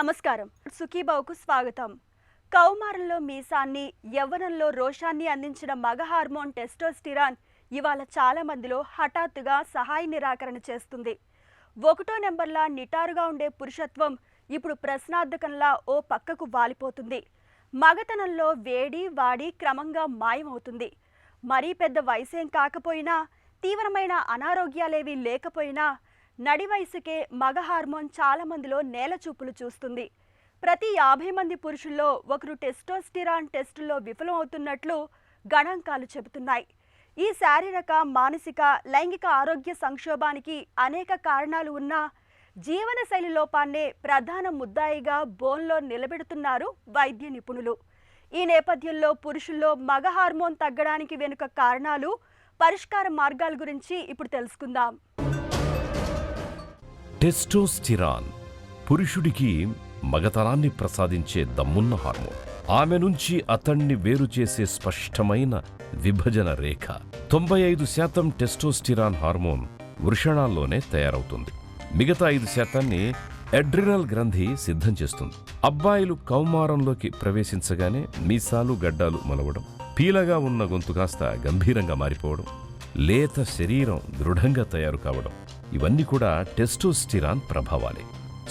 నమస్కారం. సుఖీబావుకు స్వాగతం. కౌమారంలో మీసాన్ని, యవ్వనంలో రోషాన్ని అందించిన మగ హార్మోన్ టెస్టోస్టిరాన్ ఇవాళ చాలా మందిలో హఠాత్తుగా సహాయ నిరాకరణ చేస్తుంది. 1వ నెంబర్లా నిటారుగా ఉండే పురుషత్వం ఇప్పుడు ప్రశ్నార్థకంలా ఓ పక్కకు వాలిపోతుంది. మగతనంలో వేడి వాడి క్రమంగా మాయమవుతుంది. మరీ పెద్ద వయసేం కాకపోయినా, తీవ్రమైన అనారోగ్యాలేవీ లేకపోయినా నడి వయసుకే మగ హార్మోన్ చాలా మందిలో నేల చూపులు చూస్తుంది. ప్రతి 50 మంది పురుషుల్లో ఒకరు టెస్టోస్టిరాన్ టెస్టుల్లో విఫలమవుతున్నట్లు గణాంకాలు చెబుతున్నాయి. ఈ శారీరక, మానసిక, లైంగిక ఆరోగ్య సంక్షోభానికి అనేక కారణాలు ఉన్నా జీవనశైలి లోపాన్నే ప్రధాన ముద్దాయిగా బోన్లో నిలబెడుతున్నారు వైద్య నిపుణులు. ఈ నేపథ్యంలో పురుషుల్లో మగ హార్మోన్ తగ్గడానికి వెనుక కారణాలు, పరిష్కార మార్గాల గురించి ఇప్పుడు తెలుసుకుందాం. టెస్టోస్టిరాన్ పురుషుడికి మగతనాన్ని ప్రసాదించే దమ్మున్న హార్మోన్. ఆమె నుంచి అతణ్ణి వేరు చేసే స్పష్టమైన విభజన రేఖ. 95% టెస్టోస్టిరాన్ హార్మోన్ వృషణాల్లోనే తయారవుతుంది. మిగతా 5%ని అడ్రినల్ గ్రంథి సిద్ధం చేస్తుంది. అబ్బాయిలు కౌమారంలోకి ప్రవేశించగానే మీసాలు గడ్డాలు మొలవడం, పీలగా ఉన్న గొంతు కాస్త గంభీరంగా మారిపోవడం, లేత శరీరం దృఢంగా తయారు కావడం, ఇవన్నీ కూడా టెస్టోస్టిరాన్ ప్రభావాలే.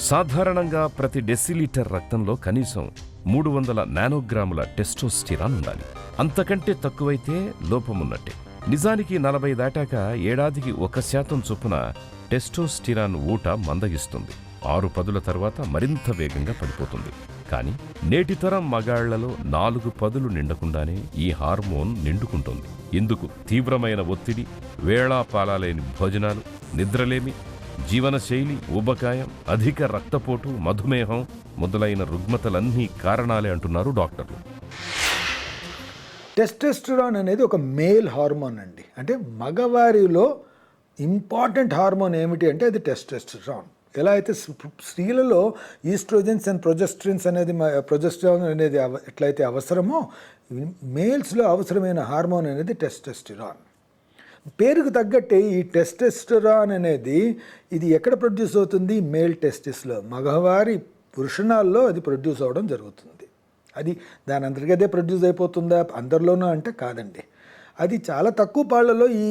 సాధారణంగా ప్రతి డెసిలీటర్ రక్తంలో కనీసం 300 నానోగ్రాముల టెస్టోస్టిరాన్ ఉండాలి. అంతకంటే తక్కువైతే లోపమున్నట్టే. నిజానికి 40 దాటాక ఏడాదికి 1% చొప్పున టెస్టోస్టిరాన్ ఊట మందగిస్తుంది. 6 పదుల తర్వాత మరింత వేగంగా పడిపోతుంది. కానీ నేటితరం మగాళ్లలో 4 పదులు నిండకుండానే ఈ హార్మోన్ నిండుకుంటుంది. ఇందుకు తీవ్రమైన ఒత్తిడి, వేళాపాలాలేని భోజనాలు, నిద్రలేమి, జీవనశైలి, ఊబకాయం, అధిక రక్తపోటు, మధుమేహం మొదలైన రుగ్మతలన్నీ కారణాలే అంటున్నారు డాక్టర్లు. టెస్టోస్టెరాన్ అనేది ఒక మేల్ హార్మోన్ అండి. అంటే మగవారిలో ఇంపార్టెంట్ హార్మోన్ ఏమిటి అంటే అది టెస్టోస్టెరాన్. ఎలా అయితే స్త్రీలలో ఈస్ట్రోజన్స్ అండ్ ప్రొజెస్ట్రాన్ అనేది ఎట్లయితే అవసరమో, మేల్స్లో అవసరమైన హార్మోన్ అనేది టెస్టోస్టెరాన్. పేరుకు తగ్గట్టే ఈ టెస్టోస్టెరాన్ అనేది ఇది ఎక్కడ ప్రొడ్యూస్ అవుతుంది? మేల్ టెస్టిస్లో, మగవారి వృషణాల్లో అది ప్రొడ్యూస్ అవ్వడం జరుగుతుంది. అది దాని అందరికీ అదే ప్రొడ్యూస్ అయిపోతుందా అందరిలోనూ అంటే కాదండి. అది చాలా తక్కువ పాళ్ళలో, ఈ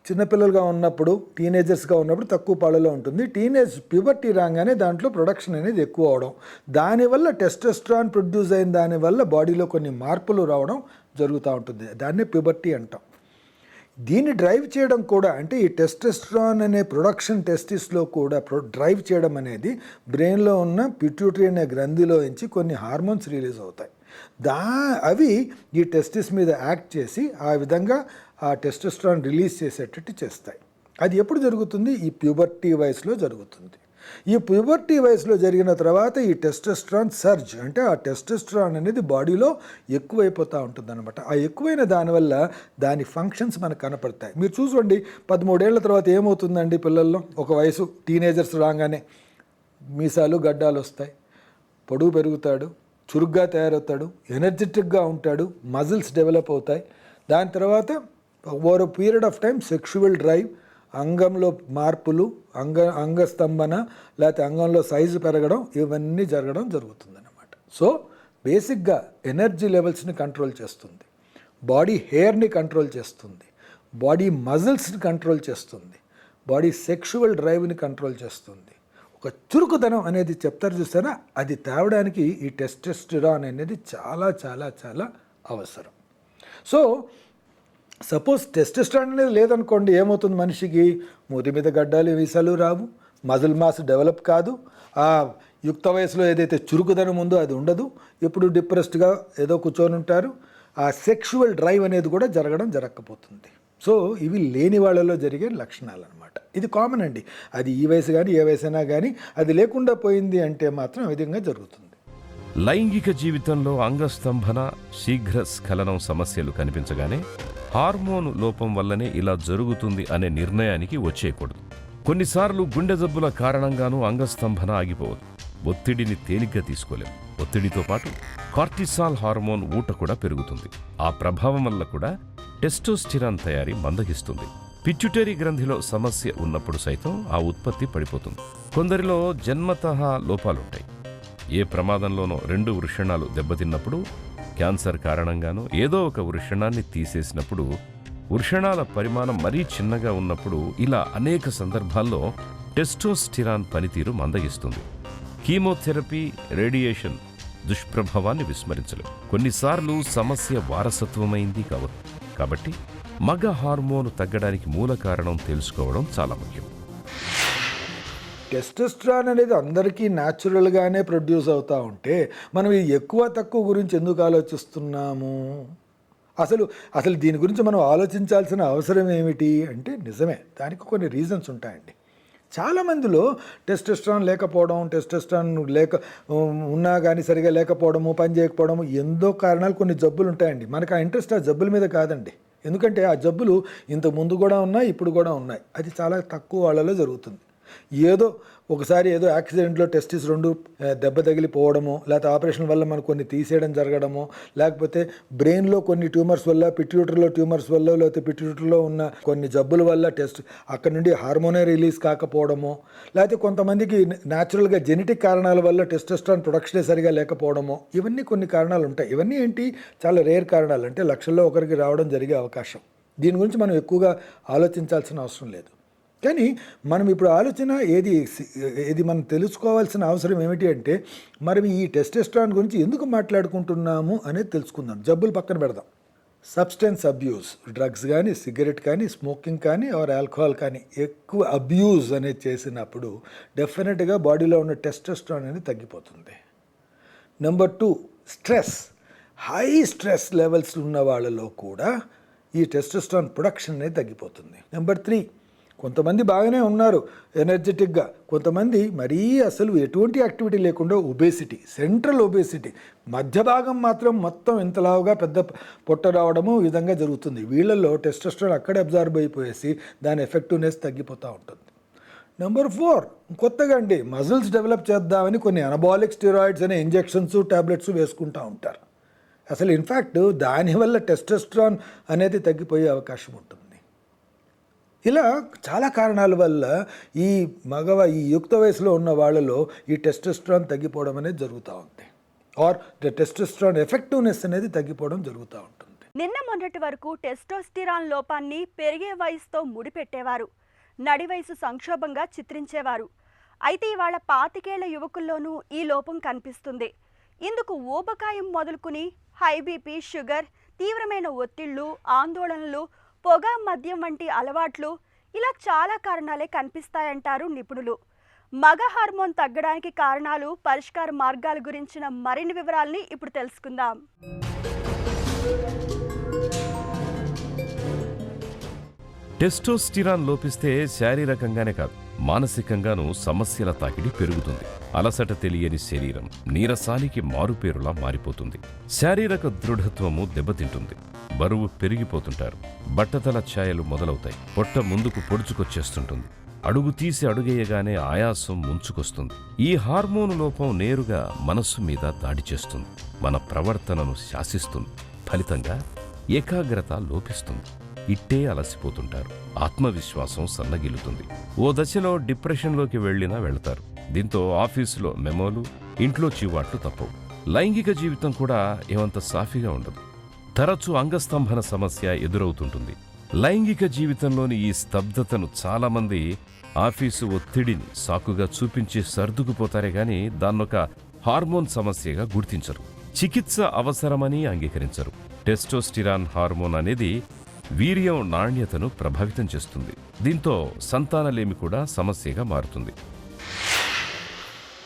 చిన్నపిల్లలుగా ఉన్నప్పుడు, టీనేజర్స్గా ఉన్నప్పుడు తక్కువ పాళ్ళలో ఉంటుంది. టీనేజ్ ప్యూబర్టీ రాగానే దాంట్లో ప్రొడక్షన్ అనేది ఎక్కువ అవడం, దానివల్ల టెస్టోస్టెరాన్ ప్రొడ్యూస్ అయిన దానివల్ల బాడీలో కొన్ని మార్పులు రావడం జరుగుతూ ఉంటుంది. దాన్నే ప్యూబర్టీ అంటాం. దీన్ని డ్రైవ్ చేయడం కూడా, అంటే ఈ టెస్టోస్టెరాన్ అనే ప్రొడక్షన్ టెస్టిస్లో కూడా డ్రైవ్ చేయడం అనేది బ్రెయిన్లో ఉన్న పిట్యూటరీ అనే గ్రంథిలో నుంచి కొన్ని హార్మోన్స్ రిలీజ్ అవుతాయి. అవి ఈ టెస్టిస్ మీద యాక్ట్ చేసి ఆ విధంగా ఆ టెస్టోస్టెరాన్ రిలీజ్ చేసేటట్టు చేస్తాయి. అది ఎప్పుడు జరుగుతుంది? ఈ ప్యూబర్టీ వయసులో జరుగుతుంది. ఈ ప్యూబర్టీ వయసులో జరిగిన తర్వాత ఈ టెస్టోస్టెరాన్ సర్జ్, అంటే ఆ టెస్టోస్టెరాన్ అనేది బాడీలో ఎక్కువైపోతూ ఉంటుంది అనమాట. ఆ ఎక్కువైన దానివల్ల దాని ఫంక్షన్స్ మనకు కనపడతాయి. మీరు చూసుకోండి, 13 ఏళ్ల తర్వాత ఏమవుతుందండి పిల్లల్లో? ఒక వయసు టీనేజర్స్ రాగానే మీసాలు గడ్డాలు వస్తాయి, పొడుగు పెరుగుతాడు, చురుగ్గా తయారవుతాడు, ఎనర్జెటిక్గా ఉంటాడు, మజిల్స్ డెవలప్ అవుతాయి. దాని తర్వాత over period of time sexual drive, అంగంలో మార్పులు, అంగస్తంభన, లేకపోతే అంగంలో సైజు పెరగడం, ఇవన్నీ జరుగుతుందన్నమాట. సో బేసిక్గా ఎనర్జీ లెవెల్స్ని కంట్రోల్ చేస్తుంది, బాడీ హెయిర్ని కంట్రోల్ చేస్తుంది, బాడీ మజిల్స్ని కంట్రోల్ చేస్తుంది, బాడీ సెక్షువల్ డ్రైవ్ని కంట్రోల్ చేస్తుంది. ఒక చురుకుదనం అనేది చెప్తారు చూసారా, అది తేవడానికి ఈ టెస్టోస్టెరాన్ అనేది చాలా చాలా చాలా అవసరం. సో సపోజ్ టెస్టోస్టెరాన్ అనేది లేదనుకోండి, ఏమవుతుంది? మనిషికి మూతి మీద గడ్డాలు, వీసాలు రావు, మజిల్ మాస్ డెవలప్ కాదు, ఆ యుక్త వయసులో ఏదైతే చురుకుదనం ఉందో అది ఉండదు, ఎప్పుడు డిప్రెస్డ్గా ఏదో కూర్చొని ఉంటారు. ఆ సెక్షువల్ డ్రైవ్ అనేది కూడా జరగకపోతుంది. సో ఇవి లేని వాళ్ళలో జరిగే లక్షణాలు అనమాట. ఇది కామన్ అండి. అది ఈ వయసు కానీ ఏ వయసైనా కానీ అది లేకుండా పోయింది అంటే మాత్రం ఈ విధంగా జరుగుతుంది. లైంగిక జీవితంలో అంగస్తంభన, శీఘ్ర స్ఖలనం సమస్యలు కనిపించగానే హార్మోను లోపం వల్లనే ఇలా జరుగుతుంది అనే నిర్ణయానికి వచ్చేయకూడదు. కొన్నిసార్లు గుండె జబ్బుల కారణంగానూ అంగస్తంభన ఆగిపోవద్దు. ఒత్తిడిని తేలిగ్గా తీసుకోలేం. ఒత్తిడితో పాటు కార్టిసాల్ హార్మోన్ ఊట కూడా పెరుగుతుంది. ఆ ప్రభావం వల్ల కూడా టెస్టోస్టిరాన్ తయారీ మందగిస్తుంది. పిట్యూటరీ గ్రంథిలో సమస్య ఉన్నప్పుడు సైతం ఆ ఉత్పత్తి పడిపోతుంది. కొందరిలో జన్మతః లోపాలుంటాయి. ఏ ప్రమాదంలోనో 2 వృషణాలు దెబ్బతిన్నప్పుడు, క్యాన్సర్ కారణంగానో ఏదో ఒక వృషణాన్ని తీసేసినప్పుడు, వృషణాల పరిమాణం మరీ చిన్నగా ఉన్నప్పుడు, ఇలా అనేక సందర్భాల్లో టెస్టోస్టిరాన్ పనితీరు మందగిస్తుంది. Chemotherapy, radiation దుష్ప్రభావాన్ని విస్మరించలేం. కొన్నిసార్లు సమస్య వారసత్వమైంది కావచ్చు. కాబట్టి మగ హార్మోను తగ్గడానికి మూల కారణం తెలుసుకోవడం చాలా ముఖ్యం. టెస్టోస్టెరాన్ అనేది అందరికీ న్యాచురల్గానే ప్రొడ్యూస్ అవుతూ ఉంటే మనం ఈ ఎక్కువ తక్కువ గురించి ఎందుకు ఆలోచిస్తున్నాము? అసలు దీని గురించి మనం ఆలోచించాల్సిన అవసరం ఏమిటి అంటే, నిజమే, దానికి కొన్ని రీజన్స్ ఉంటాయండి. చాలామందిలో టెస్టోస్టెరాన్ లేకపోవడం, టెస్టోస్టెరాన్ ఉన్నా కానీ సరిగా లేకపోవడము, పని చేయకపోవడము, ఎంతో కారణాలు, కొన్ని జబ్బులు ఉంటాయండి. మనకు ఆ ఇంట్రెస్ట్ ఆ జబ్బుల మీద కాదండి. ఎందుకంటే ఆ జబ్బులు ఇంతకు ముందు కూడా ఉన్నాయి, ఇప్పుడు కూడా ఉన్నాయి. అది చాలా తక్కువ వాళ్ళలో జరుగుతుంది. ఏదో ఒకసారి ఏదో యాక్సిడెంట్లో టెస్టిస్ 2 దెబ్బ తగిలిపోవడము, లేకపోతే ఆపరేషన్ వల్ల మనకు కొన్ని తీసేయడం జరగడము, లేకపోతే బ్రెయిన్లో కొన్ని ట్యూమర్స్ వల్ల, పిట్యూటరీలో ట్యూమర్స్ వల్ల, లేకపోతే పిట్యూటరీలో ఉన్న కొన్ని జబ్బుల వల్ల అక్కడ నుండి హార్మోనే రిలీజ్ కాకపోవడము, లేకపోతే కొంతమందికి న్యాచురల్గా జెనెటిక్ కారణాల వల్ల టెస్టోస్టెరాన్ ప్రొడక్షనే సరిగా లేకపోవడము, ఇవన్నీ కొన్ని కారణాలు ఉంటాయి. ఇవన్నీ ఏంటి, చాలా రేర్ కారణాలు, అంటే లక్షల్లో ఒకరికి రావడం జరిగే అవకాశం. దీని గురించి మనం ఎక్కువగా ఆలోచించాల్సిన అవసరం లేదు. కానీ మనం ఇప్పుడు ఆలోచన ఏది మనం తెలుసుకోవాల్సిన అవసరం ఏమిటి అంటే, మనం ఈ టెస్టోస్టెరాన్ గురించి ఎందుకు మాట్లాడుకుంటున్నాము అనేది తెలుసుకుందాం. జబ్బులు పక్కన పెడదాం. సబ్స్టెన్స్ అబ్యూస్, డ్రగ్స్ కానీ, సిగరెట్ కానీ, స్మోకింగ్ కానీ, ఆల్కహాల్ కానీ ఎక్కువ అబ్యూస్ అనేది చేసినప్పుడు డెఫినెట్గా బాడీలో ఉన్న టెస్టోస్టెరాన్ అనేది తగ్గిపోతుంది. Number 2, stress. High stress levels ఉన్న వాళ్ళలో కూడా ఈ టెస్టోస్టెరాన్ ప్రొడక్షన్ అనేది తగ్గిపోతుంది. నెంబర్ 3, కొంతమంది బాగానే ఉన్నారు ఎనర్జెటిక్గా, కొంతమంది మరీ అసలు ఎటువంటి యాక్టివిటీ లేకుండా ఒబేసిటీ, సెంట్రల్ ఒబేసిటీ, మధ్య భాగం మాత్రం మొత్తం ఇంతలావుగా పెద్ద పొట్ట రావడము ఈ విధంగా జరుగుతుంది. వీళ్ళల్లో టెస్టోస్టెరాన్ అక్కడే అబ్జార్బ్ అయిపోయేసి దాని ఎఫెక్టివ్నెస్ తగ్గిపోతూ ఉంటుంది. నెంబర్ 4, కొత్తగా అండి మజిల్స్ డెవలప్ చేద్దామని కొన్ని అనబాలిక్ స్టెరాయిడ్స్ అనే ఇంజెక్షన్స్, టాబ్లెట్స్ వేసుకుంటూ ఉంటారు. అసలు ఇన్ఫ్యాక్ట్ దానివల్ల టెస్టోస్టెరాన్ అనేది తగ్గిపోయే అవకాశం ఉంటుంది. ఇలా చాలా కారణాల వల్ల ఈ యుక్త వయసులో ఉన్న వాళ్ళలో ఈ టెస్టోస్టెరాన్ తగ్గిపోవడం అనేది జరుగుతూ ఉంది, ఆర్ టెస్టోస్టెరాన్ ఎఫెక్టివ్నెస్ అనేది తగ్గిపోవడం జరుగుతూ ఉంటుంది. నిన్న మొన్నటి వరకు టెస్టోస్టిరాన్ లోపాన్ని పెరిగే వయసుతో ముడిపెట్టేవారు, నడి వయసు సంక్షోభంగా చిత్రించేవారు. అయితే ఇవాళ 25 యువకుల్లోనూ ఈ లోపం కనిపిస్తుంది. ఇందుకు ఊబకాయం మొదలుకుని హై బీపీ, షుగర్, తీవ్రమైన ఒత్తిళ్లు, ఆందోళనలు, పొగ, మద్యం వంటి అలవాట్లు, ఇలా చాలా కారణాలే కనిపిస్తాయంటారు నిపుణులు. మగ హార్మోన్ తగ్గడానికి కారణాలు, పరిష్కార మార్గాల గురించిన మరిన్ని వివరాల్ని ఇప్పుడు తెలుసుకుందాం. టెస్టోస్టిరాన్ లోపిస్తే శారీరకంగానే కాదు, మానసికంగానూ సమస్యల తాకిడి పెరుగుతుంది. అలసట తెలియని శరీరం నీరసానికి మారుపేరులా మారిపోతుంది. శారీరక దృఢత్వము దెబ్బతింటుంది. బరువు పెరిగిపోతుంటారు. బట్టతల ఛాయలు మొదలవుతాయి. పొట్ట ముందుకు పొడుచుకొచ్చేస్తుంటుంది. అడుగు తీసి అడుగేయగానే ఆయాసం ముంచుకొస్తుంది. ఈ హార్మోను లోపం నేరుగా మనస్సు మీద దాడి చేస్తుంది. మన ప్రవర్తనను శాసిస్తుంది. ఫలితంగా ఏకాగ్రత లోపిస్తుంది. ఇట్టే అలసిపోతుంటారు. ఆత్మవిశ్వాసం సన్నగిల్లుతుంది. ఓ దశలో డిప్రెషన్లోకి వెళ్తారు. దీంతో ఆఫీసులో మెమోలు, ఇంట్లో చీవాట్లు తప్పవు. లైంగిక జీవితం కూడా ఏమంత సాఫీగా ఉండదు. తరచూ అంగస్తంభన సమస్య ఎదురవుతుంటుంది. లైంగిక జీవితంలోని ఈ స్తబ్దతను చాలామంది ఆఫీసు ఒత్తిడిని సాకుగా చూపించి సర్దుకుపోతారే గాని దాన్నొక హార్మోన్ సమస్యగా గుర్తించరు. చికిత్స అవసరమని అంగీకరించరు. టెస్టోస్టిరాన్ హార్మోన్ అనేది వీర్యం నాణ్యతను ప్రభావితం చేస్తుంది. దీంతో సంతానలేమి కూడా సమస్యగా మారుతుంది.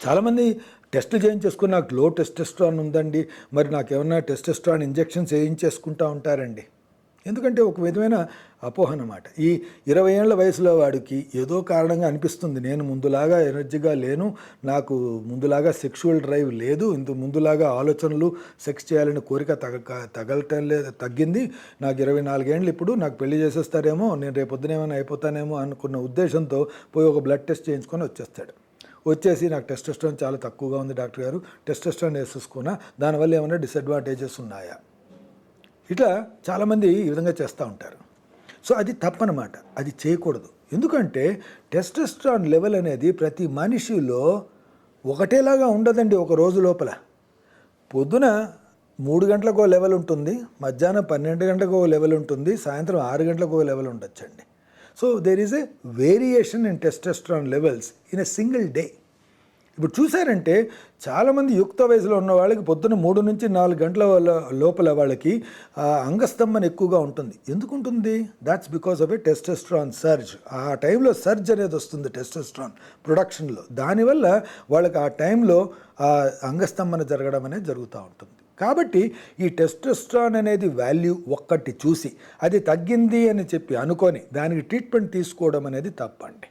చాలామంది టెస్టులు చేయించేసుకుని నాకు లో టెస్టోస్టెరాన్ ఉందండి, మరి నాకేమన్నా టెస్టోస్టెరాన్ ఇంజెక్షన్స్ వేయించేసుకుంటూ ఉంటారండి. ఎందుకంటే ఒక విధమైన అపోహ అన్నమాట. ఈ 20 ఏళ్ల వయసులో వాడికి ఏదో కారణంగా అనిపిస్తుంది, నేను ముందులాగా ఎనర్జీగా లేను, నాకు ముందులాగా సెక్షువల్ డ్రైవ్ లేదు, ఇంత ముందులాగా ఆలోచనలు సెక్స్ చేయాలని కోరిక తగలటం లేదు, తగ్గింది, నాకు 24 ఏళ్ళు, ఇప్పుడు నాకు పెళ్లి చేసేస్తారేమో, నేను రేపొద్దున ఏమైనా అయిపోతానేమో అనుకున్న ఉద్దేశంతో పోయి ఒక బ్లడ్ టెస్ట్ చేయించుకొని వచ్చేస్తాడు. వచ్చేసి నాకు టెస్టోస్టెరాన్ చాలా తక్కువగా ఉంది డాక్టర్ గారు, టెస్టోస్టెరాన్ వేసేసుకున్నా, దానివల్ల ఏమైనా డిసడ్వాంటేజెస్ ఉన్నాయా? ఇట్లా చాలామంది ఈ విధంగా చేస్తూ ఉంటారు. సో అది తప్పనమాట, అది చేయకూడదు. ఎందుకంటే టెస్టోస్టెరాన్ లెవెల్ అనేది ప్రతి మనిషిలో ఒకటేలాగా ఉండదండి ఒక రోజు లోపల. పొద్దున 3 గంటలకు ఓ లెవెల్ ఉంటుంది, మధ్యాహ్నం 12 గంటలకు ఓ లెవెల్ ఉంటుంది, సాయంత్రం 6 గంటలకు ఓ లెవెల్ ఉండొచ్చండి. So there is a variation in testosterone levels in a single day. ఇప్పుడు చూసారంటే చాలామంది యుక్త వయసులో ఉన్న వాళ్ళకి పొద్దున్న 3 నుంచి 4 గంటల లోపల వాళ్ళకి అంగస్తంభన ఎక్కువగా ఉంటుంది. ఎందుకు ఉంటుంది? That's because of A testosterone surge. ఆ టైంలో సర్జ్ అనేది వస్తుంది టెస్టోస్టెరాన్ ప్రొడక్షన్లో. దానివల్ల వాళ్ళకి ఆ టైంలో అంగస్తంభన జరగడం అనేది జరుగుతూ ఉంటుంది. కాబట్టి ఈ టెస్టోస్టెరాన్ అనేది వాల్యూ ఒక్కటి చూసి అది తగ్గింది అని చెప్పి అనుకొని దానికి ట్రీట్మెంట్ తీసుకోవడం అనేది తప్పండి.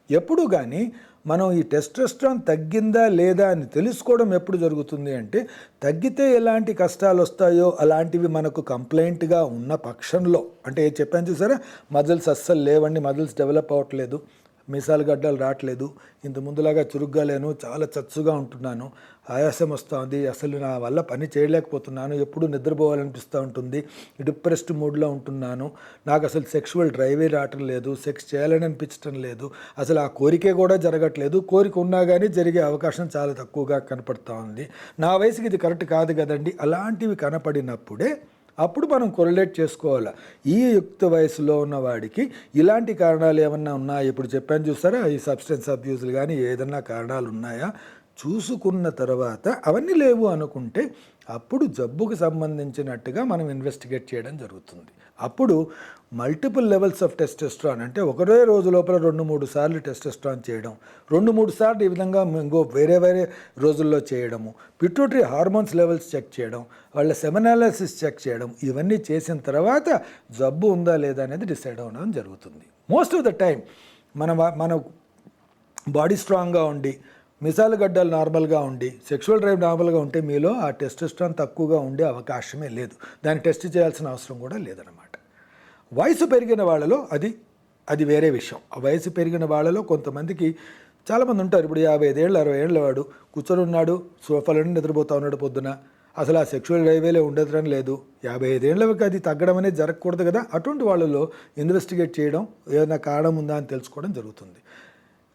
ఎప్పుడు కానీ మనం ఈ టెస్టోస్టెరాన్ తగ్గిందా లేదా అని తెలుసుకోవడం ఎప్పుడు జరుగుతుంది అంటే, తగ్గితే ఎలాంటి కష్టాలు వస్తాయో అలాంటివి మనకు కంప్లైంట్గా ఉన్న పక్షంలో, అంటే చెప్పాను చూసారా, మజిల్స్ అస్సలు లేవండి, మజిల్స్ డెవలప్ అవ్వట్లేదు, మీసాలు గడ్డలు రావట్లేదు, ఇంత ముందులాగా చురుగ్గా లేను, చాలా చచ్చుగా ఉంటున్నాను, ఆయాసం వస్తుంది, అసలు నా వల్ల పని చేయలేకపోతున్నాను, ఎప్పుడు నిద్రపోవాలనిపిస్తూ ఉంటుంది, డిప్రెస్డ్ మూడ్లో ఉంటున్నాను, నాకు అసలు సెక్షువల్ డ్రైవే రావటం లేదు, సెక్స్ చేయాలని అనిపించడం లేదు, అసలు ఆ కోరికే కూడా జరగట్లేదు, కోరిక ఉన్నా కానీ జరిగే అవకాశం చాలా తక్కువగా కనపడుతూ ఉంది, నా వయసుకి ఇది కరెక్ట్ కాదు కదండి, అలాంటివి కనపడినప్పుడే అప్పుడు మనం కొరిలేట్ చేసుకోవాలి. ఈ యుక్త వయసులో ఉన్న వాడికి ఇలాంటి కారణాలు ఏమన్నా ఉన్నాయా, ఇప్పుడు చెప్పాను చూస్తారా, ఈ సబ్స్టెన్స్ అబ్యూజ్లు కానీ ఏదన్నా కారణాలు ఉన్నాయా చూసుకున్న తర్వాత అవన్నీ లేవు అనుకుంటే అప్పుడు జబ్బుకు సంబంధించినట్టుగా మనం ఇన్వెస్టిగేట్ చేయడం జరుగుతుంది. అప్పుడు మల్టిపుల్ లెవెల్స్ ఆఫ్ టెస్టోస్టెరాన్, అంటే ఒకరే రోజు లోపల 2-3 సార్లు టెస్టోస్టెరాన్ చేయడం, 2-3 సార్లు ఈ విధంగా ఇంకో వేరే రోజుల్లో చేయడము, పిట్యూటరీ హార్మోన్స్ లెవెల్స్ చెక్ చేయడం, వాళ్ళ సెమెనాలిసిస్ చెక్ చేయడం, ఇవన్నీ చేసిన తర్వాత జబ్బు ఉందా లేదా అనేది డిసైడ్ అవ్వడం జరుగుతుంది. మోస్ట్ ఆఫ్ ద టైం మన బాడీ స్ట్రాంగ్గా ఉండి, మిసాలు గడ్డలు నార్మల్గా ఉండి, సెక్షువల్ డ్రైవ్ నార్మల్గా ఉంటే మీలో ఆ టెస్టోస్టెరాన్ తక్కువగా ఉండే అవకాశమే లేదు, దాన్ని టెస్ట్ చేయాల్సిన అవసరం కూడా లేదన్నమాట. వయసు పెరిగిన వాళ్ళలో అది వేరే విషయం. ఆ వయసు పెరిగిన వాళ్ళలో కొంతమందికి చాలామంది ఉంటారు, ఇప్పుడు 55 ఏళ్ళు 60 ఏళ్ళ వాడు కూర్చొని ఉన్నాడు, సోఫాలోనే నిద్రపోతూ ఉన్నాడు పొద్దున, అసలు ఆ సెక్షువల్ డ్రైవేలే ఉండేదని లేదు, 55 ఏళ్ళకి అది తగ్గడం అనేది జరగకూడదు కదా, అటువంటి వాళ్ళలో ఇన్వెస్టిగేట్ చేయడం, ఏదైనా కారణం ఉందా అని తెలుసుకోవడం జరుగుతుంది.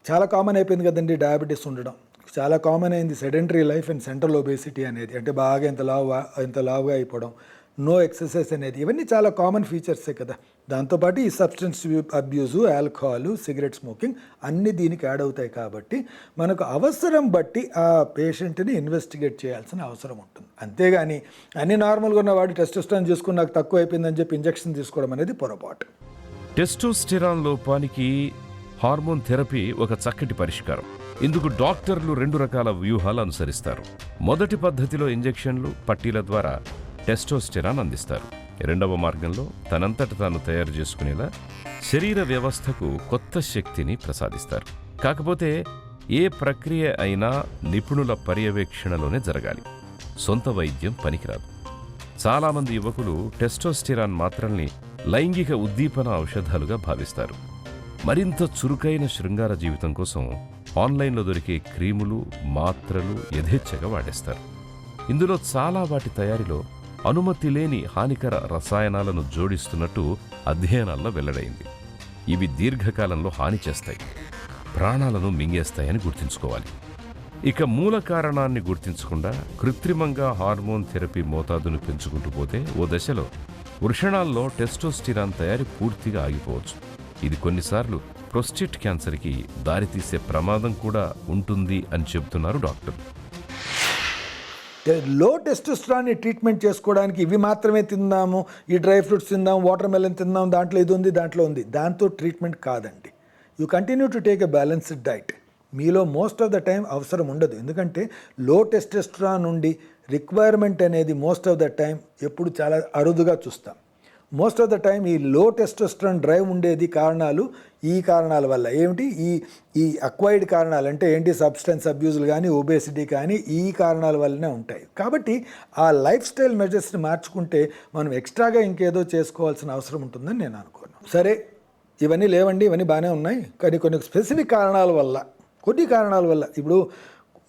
చాలా కామన్ అయిపోయింది కదండి డయాబెటీస్ ఉండడం, చాలా కామన్ అయింది sedentary life and central obesity అనేది, అంటే బాగా ఎంత లావుగా అయిపోవడం, నో ఎక్సర్సైజ్ అనేది, ఇవన్నీ చాలా కామన్ ఫీచర్సే కదా. దాంతోపాటు ఈ substance abuse, alcohol, cigarette smoking అన్నీ దీనికి యాడ్ అవుతాయి. కాబట్టి మనకు అవసరం బట్టి ఆ పేషెంట్ని ఇన్వెస్టిగేట్ చేయాల్సిన అవసరం ఉంటుంది. అంతేగాని అన్ని నార్మల్గా ఉన్న వాడు టెస్టోస్టెరాన్ చేసుకుని నాకు తక్కువ అయిపోయిందని చెప్పి ఇంజెక్షన్ తీసుకోవడం అనేది పొరపాటు. టెస్టోస్టెరాన్ లోపానికి హార్మోన్ థెరపీ ఒక చక్కటి పరిష్కారం. ఇందుకు డాక్టర్లు 2 రకాల వ్యూహాలు అనుసరిస్తారు. మొదటి పద్ధతిలో ఇంజెక్షన్లు, పట్టీల ద్వారా టెస్టోస్టెరాన్ అందిస్తారు. రెండవ మార్గంలో తనంతట తాను తయారు చేసుకునేలా శరీర వ్యవస్థకు కొత్త శక్తిని ప్రసాదిస్తారు. కాకపోతే ఏ ప్రక్రియ అయినా నిపుణుల పర్యవేక్షణలోనే జరగాలి. సొంత వైద్యం పనికిరాదు. చాలామంది యువకులు టెస్టోస్టెరాన్ మాత్రల్ని లైంగిక ఉద్దీపన ఔషధాలుగా భావిస్తారు. మరింత చురుకైన శృంగార జీవితం కోసం ఆన్లైన్లో దొరికే క్రీములు, మాత్రలు యథేచ్ఛగా వాడేస్తారు. ఇందులో చాలా వాటి తయారీలో అనుమతి లేని హానికర రసాయనాలను జోడిస్తున్నట్టు అధ్యయనాల్లో వెల్లడైంది. ఇవి దీర్ఘకాలంలో హాని చేస్తాయి, ప్రాణాలను మింగేస్తాయని గుర్తుంచుకోవాలి. ఇక మూల కారణాన్ని గుర్తించకుండా కృత్రిమంగా హార్మోన్ థెరపీ మోతాదును పెంచుకుంటూ పోతే ఓ దశలో వృషణాల్లో టెస్టోస్టెరాన్ తయారీ పూర్తిగా ఆగిపోవచ్చు. ఇది కొన్నిసార్లు ప్రోస్టేట్ క్యాన్సర్కి దారితీసే ప్రమాదం కూడా ఉంటుంది అని చెబుతున్నారు డాక్టర్లు. లో టెస్టోస్టెరాన్ని ట్రీట్మెంట్ చేసుకోవడానికి ఇవి మాత్రమే తిందాము, ఈ డ్రై ఫ్రూట్స్ తిందాం, వాటర్ మెలన్ తిందాం, దాంట్లో ఇది ఉంది, దాంట్లో ఉంది, దాంతో ట్రీట్మెంట్ కాదండి. You continue to take a balanced diet. మీలో మోస్ట్ ఆఫ్ ద టైం అవసరం ఉండదు, ఎందుకంటే లో టెస్టోస్టెరాన్ నుండి రిక్వైర్మెంట్ అనేది మోస్ట్ ఆఫ్ ద టైం ఎప్పుడు చాలా అరుదుగా చూస్తాం. మోస్ట్ ఆఫ్ ద టైం ఈ లో టెస్టోస్టెరాన్ డ్రైవ్ ఉండేది ఈ కారణాల వల్ల. ఏమిటి? ఈ అక్వైర్డ్ కారణాలు అంటే ఏంటి? సబ్స్టెన్స్ అబ్యూజ్లు కానీ, ఒబేసిటీ కానీ, ఈ కారణాల వల్లనే ఉంటాయి. కాబట్టి ఆ లైఫ్ స్టైల్ మెజర్స్ని మార్చుకుంటే మనం ఎక్స్ట్రాగా ఇంకేదో చేసుకోవాల్సిన అవసరం ఉంటుందని నేను అనుకోను. సరే, ఇవన్నీ లేవండి, ఇవన్నీ బాగానే ఉన్నాయి, కానీ కొన్ని స్పెసిఫిక్ కారణాల వల్ల ఇప్పుడు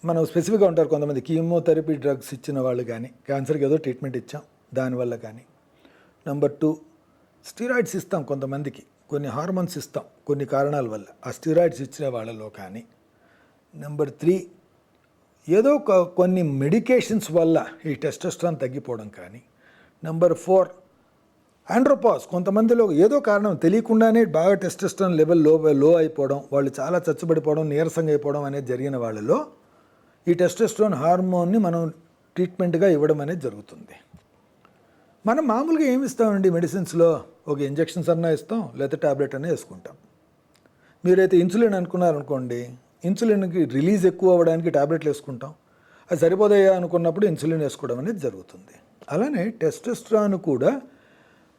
మనం స్పెసిఫిక్గా ఉంటారు కొంతమంది, కీమోథెరపీ డ్రగ్స్ ఇచ్చిన వాళ్ళు కానీ, క్యాన్సర్కి ఏదో ట్రీట్మెంట్ ఇచ్చాం దానివల్ల కానీ. నెంబర్ 2, స్టీరాయిడ్స్ ఇస్తాం కొంతమందికి, కొన్ని హార్మోన్స్ ఇస్తాం కొన్ని కారణాల వల్ల, ఆ స్టీరాయిడ్స్ ఇచ్చిన వాళ్ళలో కానీ. నెంబర్ 3, ఏదో కొన్ని మెడికేషన్స్ వల్ల ఈ టెస్టోస్టెరాన్ తగ్గిపోవడం కానీ, నెంబర్ 4 ఆండ్రోపాస్, కొంతమందిలో ఏదో కారణం తెలియకుండానే బాగా టెస్టోస్టెరాన్ లెవెల్ లో అయిపోవడం, వాళ్ళు చాలా చచ్చుబడిపోవడం, నీరసంగా అయిపోవడం అనేది జరిగిన వాళ్ళలో ఈ టెస్టోస్టెరాన్ హార్మోన్ని మనం ట్రీట్మెంట్గా ఇవ్వడం అనేది జరుగుతుంది. మనం మామూలుగా ఏమి ఇస్తామండి మెడిసిన్స్లో? ఒక ఇంజెక్షన్స్ అన్నా ఇస్తాం, లేకపోతే ట్యాబ్లెట్ అన్నా వేసుకుంటాం. మీరైతే ఇన్సులిన్ అనుకున్నారనుకోండి, ఇన్సులిన్కి రిలీజ్ ఎక్కువ అవ్వడానికి ట్యాబ్లెట్లు వేసుకుంటాం. అది సరిపోదయ్యా అనుకున్నప్పుడు ఇన్సులిన్ వేసుకోవడం అనేది జరుగుతుంది. అలానే టెస్టోస్టెరాన్ కూడా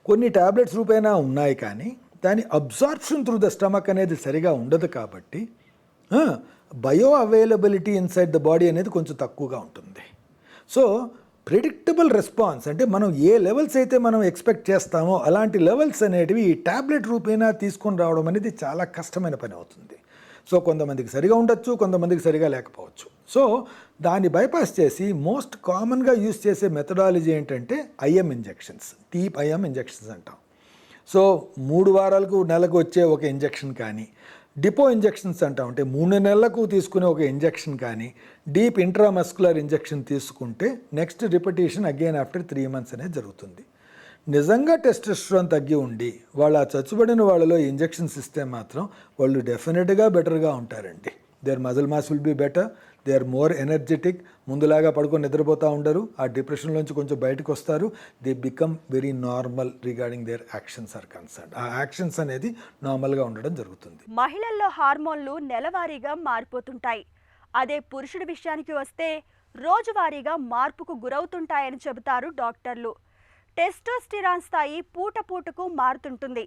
కొన్ని ట్యాబ్లెట్స్ రూపైనా ఉన్నాయి, కానీ దాని అబ్జార్ప్షన్ త్రూ ద స్టమక్ అనేది సరిగా ఉండదు. కాబట్టి bio availability inside the body అనేది కొంచెం తక్కువగా ఉంటుంది. సో ప్రిడిక్టబుల్ రెస్పాన్స్ అంటే మనం ఏ లెవెల్స్ అయితే మనం ఎక్స్పెక్ట్ చేస్తామో అలాంటి లెవెల్స్ అనేటివి ఈ ట్యాబ్లెట్ రూపేణా తీసుకొని రావడం అనేది చాలా కష్టమైన పని అవుతుంది. సో కొంతమందికి సరిగా ఉండొచ్చు, కొంతమందికి సరిగా లేకపోవచ్చు. సో దాన్ని బైపాస్ చేసి మోస్ట్ కామన్గా యూజ్ చేసే మెథడాలజీ ఏంటంటే IM injections, deep IM injections అంటాం. సో 3 వారాలకు నెలకు వచ్చే ఒక ఇంజెక్షన్ కానీ, డిపో ఇంజెక్షన్స్ అంటాం, అంటే 3 నెలలకు తీసుకునే ఒక ఇంజెక్షన్ కానీ, డీప్ ఇంట్రామస్కులర్ ఇంజెక్షన్ తీసుకుంటే next repetition again after 3 months అనేది జరుగుతుంది. నిజంగా టెస్టోస్టెరాన్ తగ్గి ఉండి వాళ్ళు ఆ చచ్చుబడిన వాళ్ళలో ఇంజెక్షన్స్ ఇస్తే మాత్రం వాళ్ళు డెఫినెట్గా బెటర్గా ఉంటారండి. Their muscle mass will be better, they are more energetic, ముందులాగా పడుకొని నిద్రపోతూ ఉండరు, ఆ డిప్రెషన్లోంచి కొంచెం బయటకు వస్తారు. They become very normal regarding their actions or concern. ఆ యాక్షన్స్ అనేది నార్మల్గా ఉండడం జరుగుతుంది. మహిళల్లో హార్మోన్లు నెలవారీగా మారిపోతుంటాయి. అదే పురుషుడి విషయానికి వస్తే రోజువారీగా మార్పుకు గురవుతుంటాయని చెబుతారు డాక్టర్లు. టెస్టోస్టిరాన్ స్థాయి పూట పూటకు మారుతుంటుంది.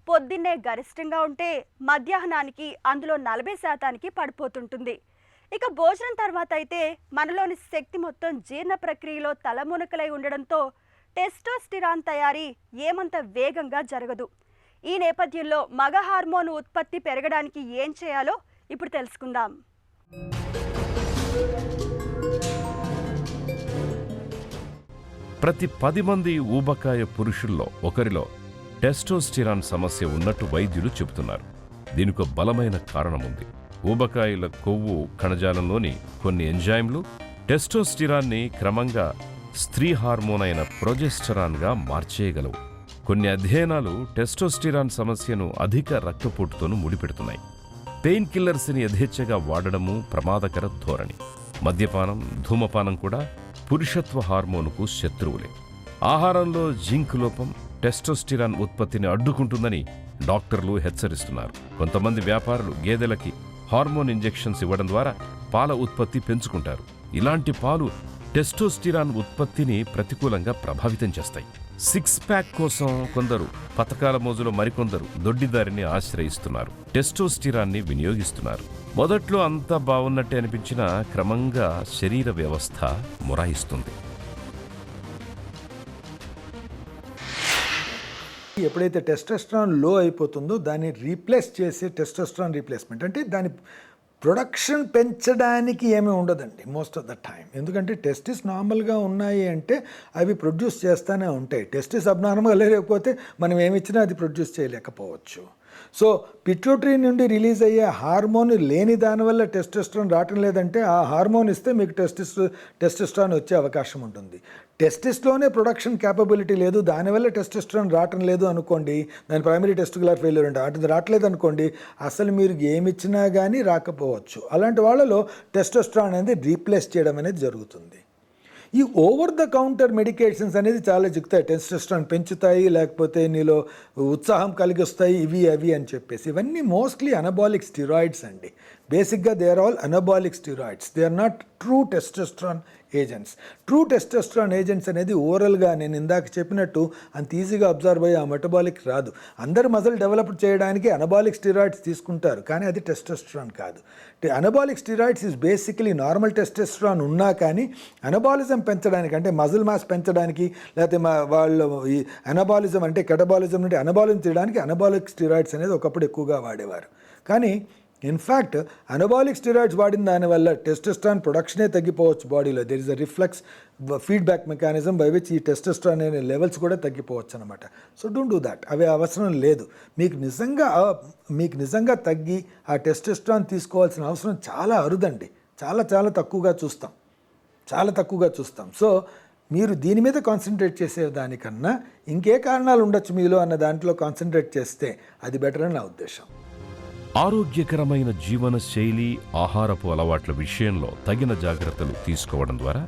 పొద్దున్నే గరిష్టంగా ఉంటే మధ్యాహ్నానికి అందులో 40% పడిపోతుంటుంది. ఇక భోజనం తర్వాత అయితే మనలోని శక్తి మొత్తం జీర్ణ ప్రక్రియలో తలమునకలై ఉండడంతో టెస్టోస్టిరాన్ తయారీ ఏమంత వేగంగా జరగదు. ఈ నేపథ్యంలో మగ హార్మోన్ ఉత్పత్తి పెరగడానికి ఏం చేయాలో ఇప్పుడు తెలుసుకుందాం. ప్రతి 10 మంది ఊబకాయ పురుషుల్లో ఒకరిలో టెస్టోస్టిరాన్ సమస్య ఉన్నట్టు వైద్యులు చెబుతున్నారు. దీనికి బలమైన కారణం ఉంది. ఊబకాయల కొవ్వు కణజాలంలోని కొన్ని ఎంజైమ్లు టెస్టోస్టిరాన్ని క్రమంగా స్త్రీ హార్మోన్ అయిన ప్రొజెస్టరాన్గా మార్చేయగలవు. కొన్ని అధ్యయనాలు టెస్టోస్టిరాన్ సమస్యను అధిక రక్తపోటుతోనూ ముడిపెడుతున్నాయి. పెయిన్ కిల్లర్స్ని యథేచ్ఛగా వాడడము ప్రమాదకర ధోరణి. మద్యపానం, ధూమపానం కూడా పురుషత్వ హార్మోనుకు శత్రువులే. ఆహారంలో జింక్ లోపం టెస్టోస్టిరాన్ ఉత్పత్తిని అడ్డుకుంటుందని డాక్టర్లు హెచ్చరిస్తున్నారు. కొంతమంది వ్యాపారులు గేదెలకి హార్మోన్ ఇంజెక్షన్స్ ఇవ్వడం ద్వారా పాల ఉత్పత్తి పెంచుకుంటారు. ఇలాంటి పాలు టెస్టోస్టిరాన్ ఉత్పత్తిని ప్రతికూలంగా ప్రభావితం చేస్తాయి. 6 ప్యాక్ కోసం కొందరు, పథకాల మోజులో మరికొందరు దొడ్డిదారిని ఆశ్రయిస్తున్నారు, టెస్టోస్టిరాన్ని వినియోగిస్తున్నారు. మొదట్లో అంతా బాగున్నట్టే అనిపించినా క్రమంగా శరీర వ్యవస్థ మొరాయిస్తుంది. ఎప్పుడైతే టెస్టోస్టెరాన్ లో అయిపోతుందో దాన్ని రీప్లేస్ చేసే టెస్టోస్టెరాన్ రీప్లేస్మెంట్ అంటే దాని ప్రొడక్షన్ పెంచడానికి ఏమీ ఉండదండి మోస్ట్ ఆఫ్ ద టైం. ఎందుకంటే టెస్టిస్ నార్మల్గా ఉన్నాయి అంటే అవి ప్రొడ్యూస్ చేస్తూనే ఉంటాయి. టెస్టిస్ అబ్నార్మల్గా లేకపోతే మనం ఏమిచ్చినా అది ప్రొడ్యూస్ చేయలేకపోవచ్చు. సో పిట్యూటరీ నుండి రిలీజ్ అయ్యే హార్మోన్ లేని దానివల్ల టెస్టోస్టెరాన్ రావటం లేదంటే ఆ హార్మోన్ ఇస్తే మీకు టెస్టోస్టెరాన్ వచ్చే అవకాశం ఉంటుంది. టెస్టిస్లోనే ప్రొడక్షన్ క్యాపబిలిటీ లేదు, దానివల్ల టెస్టోస్టెరాన్ రావటం లేదు అనుకోండి, దాని ప్రైమరీ టెస్టిక్యులర్ ఫెయిల్యూర్ అంటే అది రావట్లేదు అనుకోండి, అసలు మీరు ఏమిచ్చినా కానీ రాకపోవచ్చు. అలాంటి వాళ్ళలో టెస్టోస్టెరాన్ అనేది రీప్లేస్ చేయడం అనేది జరుగుతుంది. ఈ ఓవర్ ద కౌంటర్ మెడికేషన్స్ అనేది చాలా చిక్కుతాయి, టెస్టోస్టెరాన్ పెంచుతాయి, లేకపోతే నీలో ఉత్సాహం కలిగిస్తాయి, ఇవి అవి అని చెప్పేసి. ఇవన్నీ మోస్ట్లీ అనబాలిక్ స్టిరాయిడ్స్ అండి. బేసిక్గా they are all anabolic steroids, they are not true testosterone agents. True testosterone agents అనేది ఓరల్గా నేను ఇందాక చెప్పినట్టు అంత ఈజీగా అబ్జర్వ్ అయ్యి ఆ మెటబాలిక్ రాదు. అందరు మజిల్ డెవలప్ చేయడానికి అనబాలిక్ స్టిరాయిడ్స్ తీసుకుంటారు, కానీ అది టెస్టోస్టెరాన్ కాదు. Anabolic steroids is basically normal testosterone ఉన్నా కానీ అనబాలిజం పెంచడానికి అంటే మజిల్ మాస్ పెంచడానికి, లేకపోతే వాళ్ళు ఈ అనబాలిజం అంటే కెటబాలిజం నుండి అనబాలిజం చేయడానికి అనబాలిక్ స్టిరాయిడ్స్ అనేది ఒకప్పుడు ఎక్కువగా వాడేవారు. కానీ ఇన్ఫ్యాక్ట్ అనబాలిక్ స్టిరాయిడ్స్ వాడిన దానివల్ల టెస్టోస్టెరాన్ ప్రొడక్షనే తగ్గిపోవచ్చు బాడీలో. There is a reflex feedback mechanism by which ఈ టెస్టోస్టెరాన్ అనే లెవెల్స్ కూడా తగ్గిపోవచ్చు అనమాట. సో డోంట్ డూ దాట్, అవి అవసరం లేదు. మీకు నిజంగా తగ్గి ఆ టెస్టోస్టెరాన్ తీసుకోవాల్సిన అవసరం చాలా అరుదండి, చాలా చాలా తక్కువగా చూస్తాం, చాలా తక్కువగా చూస్తాం. సో మీరు దీని మీద కాన్సన్ట్రేట్ చేసే దానికన్నా ఇంకే కారణాలు ఉండొచ్చు మీలో అన్న దాంట్లో కాన్సన్ట్రేట్ చేస్తే అది బెటర్ అని నా ఉద్దేశం. ఆరోగ్యకరమైన జీవన శైలి, ఆహారపు అలవాట్ల విషయంలో తగిన జాగ్రత్తలు తీసుకోవడం ద్వారా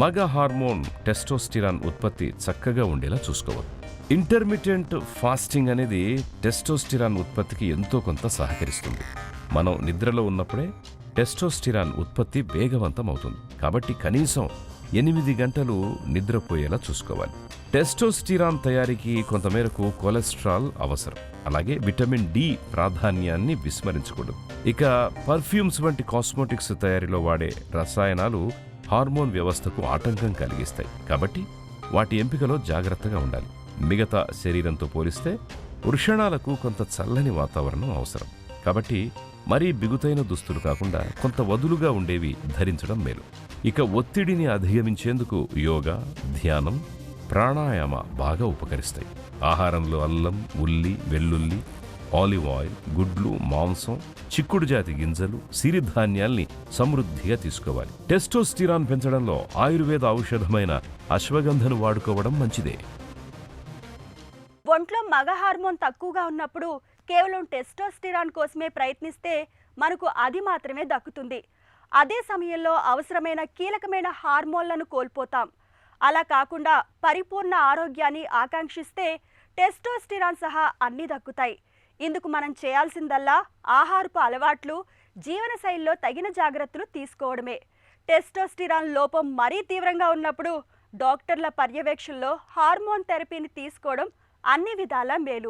మగ హార్మోన్ టెస్టోస్టిరాన్ ఉత్పత్తి చక్కగా ఉండేలా చూసుకోవాలి. ఇంటర్మిటెంట్ ఫాస్టింగ్ అనేది టెస్టోస్టిరాన్ ఉత్పత్తికి ఎంతో కొంత సహకరిస్తుంది. మనం నిద్రలో ఉన్నప్పుడే టెస్టోస్టిరాన్ ఉత్పత్తి వేగవంతం అవుతుంది. కాబట్టి కనీసం 8 గంటలు నిద్రపోయేలా చూసుకోవాలి. టెస్టోస్టిరాన్ తయారీకి కొంతమేరకు కొలెస్ట్రాల్ అవసరం. అలాగే విటమిన్ డి ప్రాధాన్యాన్ని విస్మరించకూడదు. ఇక పర్ఫ్యూమ్స్ వంటి కాస్మోటిక్స్ తయారీలో వాడే రసాయనాలు హార్మోన్ వ్యవస్థకు ఆటంకం కలిగిస్తాయి. కాబట్టి వాటి ఎంపికలో జాగ్రత్తగా ఉండాలి. మిగతా శరీరంతో పోలిస్తే వృషణాలకు కొంత చల్లని వాతావరణం అవసరం. కాబట్టి మరీ బిగుతైన దుస్తులు కాకుండా కొంత వదులుగా ఉండేవి ధరించడం మేలు. ఇక ఒత్తిడిని అధిగమించేందుకు యోగా, ధ్యానం, ప్రాణాయామ బాగా ఉపకరిస్తాయి. ఆహారంలో అల్లం, ఉల్లి, వెల్లుల్లి, ఆలివ్ ఆయిల్, గుడ్లు, మాంసం, చిక్కుడు జాతి గింజలు, సిరిధాన్యాల్ని సమృద్ధిగా తీసుకోవాలి. టెస్టోస్టిరాన్ పెంచడంలో ఆయుర్వేద ఔషధమైన అశ్వగంధను వాడుకోవడం మంచిదే. ఒంట్లో మగ హార్మోన్ తక్కువగా ఉన్నప్పుడు కేవలం టెస్టోస్టిరాన్ కోసమే ప్రయత్నిస్తే మనకు అది మాత్రమే దక్కుతుంది. అదే సమయంలో అవసరమైన కీలకమైన హార్మోన్లను కోల్పోతాం. అలా కాకుండా పరిపూర్ణ ఆరోగ్యాన్ని ఆకాంక్షిస్తే టెస్టోస్టిరాన్ సహా అన్నీ దక్కుతాయి. ఇందుకు మనం చేయాల్సిందల్లా ఆహారపు అలవాట్లు, జీవనశైలిలో తగిన జాగ్రత్తలు తీసుకోవడమే. టెస్టోస్టిరాన్ లోపం మరీ తీవ్రంగా ఉన్నప్పుడు డాక్టర్ల పర్యవేక్షణలో హార్మోన్ థెరపీని తీసుకోవడం అన్ని విధాలా మేలు.